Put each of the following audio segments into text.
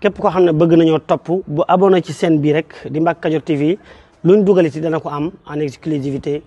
képp koo xam ne bëgg nañoo topp bu abonné ci chaîne bi rek di Mbacke Kadior TV luñ dugaliti dana ko am en exclusivité.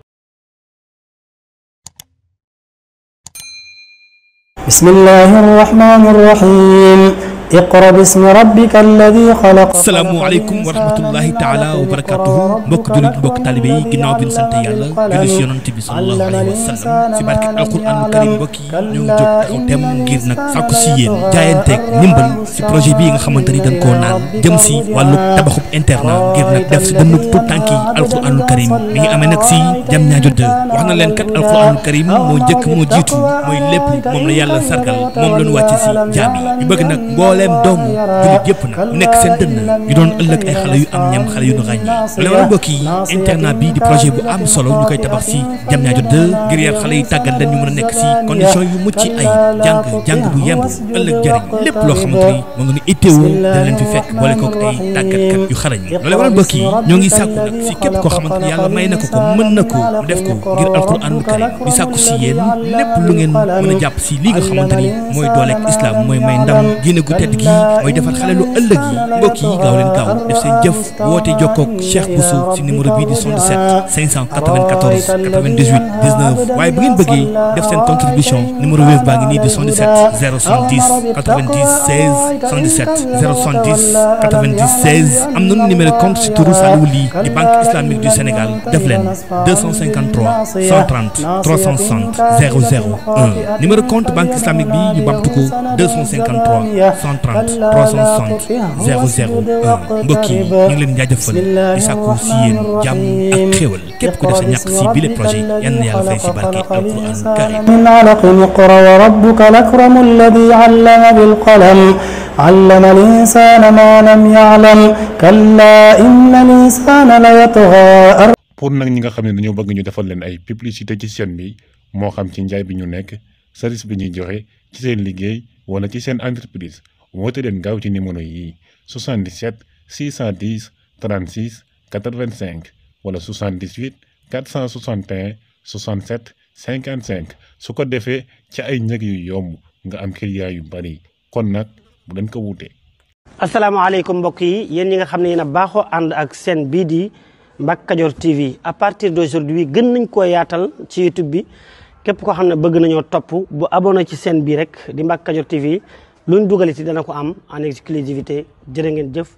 Bismillahir Rahmanir Rahim. Iqra bismi rabbika alladi xalaq. Asalaamaaleykum wa rahmatullahi taala wa barakatuhu mbokk jullit mbokk talibe yi ginnaaw bi ñu sant yàlla julli si yonent bi sallallahu alayhi wa sallam si barke alquranul karim mbokk yi ñu ngi jóg taxaw tem ngir nag sàkku si yéen jaayanteeg ndimbal si projet bii nga xamante ni dañ koo naan jëm si wàllu tabaxub internat ngir nag def si dënnu tout tànk yi alquranul karim mi ngi amee nag si Diamniadio 2 wax na leen kat alquranul karim moo njëkk moo jiitu mooy lépp moom la yàlla sargal moom la ñu wàcce si jaam yi ñu bëgg nag mbooleem doomu jullit yëpp nag mu nekk seen dënn ñu doon ëllëg ay xale yu am ñam xale yu ñu ràññee loolu waral mbokk yi internat bi di projet bu am solo ñu koy tabax si Diamniadio 2 ngir yar xale yi tàggat leen ñu mën a nekk si condition yu mucc ay jàng bu yemb ëllëg jëriñ lépp loo xamante ni moo ngi ni itteewoo dañ leen fi fekk boole kook ay tàggatkat yu xarañ loolu waral mbokk yi ñoo ngi sàkku nag si képp koo xamante ni yàlla may na ko mën na ko mu def ko ngir alquranul karim di sàkku si yéen lépp lu ngeen mën a jàpp si lii nga xamante ni mooy dooleeg islam mooy may ndam génne gu tedd gi mooy defar xale lu ëllëg yi mbokk yi gaaw leen gaaw def seen jëf woote jokkoog Cheikh Bousso si numéro bii di 77 594 98 19 waaye bu ngeen bëggee def seen contribution numéro Wave baa ngi nii di 77 070 90 16 77 070 90 16 am nañu numéro compte si turu Saliou Ly di banque islamique du Sénégal def leen 253 130 360 001 numéro compte banque islamique bi ñu bamtu ko 253 130 360 001 mbokk yi ñu ngi leen jaajëfal di sàkku si yéen jàmm ak xéwal képp ku def sa ñàkk si bile projet yan na yàlla fay si barke alquran karim. min alaqin iqra wa rabbuka lakramu alladi allama bilqalam allama al-insana ma lam ya'lam kalla inna al-insana la yatgha. pour nag ñi nga xam ne dañoo bëgg ñu defal leen ay publicité ci chaîne bi moo xam ci njaay bi ñu nekk service bi ñuy joxe ci seen liggéey wala ci seen entreprise woote leen gaaw ci numéro yi 77 610 36 85 wala 78 461 67 55 su ko defee ci ay njëg yu yomb nga am client yu bari kon nag bu leen ko wuute. asalaamaaleykum mbokk yi yéen ñi nga xam ne yéen a baaxoo ànd ak chaîne bii di Mbacke Kadior TV à partir d'aujourd'hui gën nañ koo yaatal ci YouTube bi képp koo xam ne bëgg nañoo topp bu abonné ci chaîne bi rek di Mbacke Kadior TV luñ dugaliti dana ko am en exclusivité jërë ngeen jëf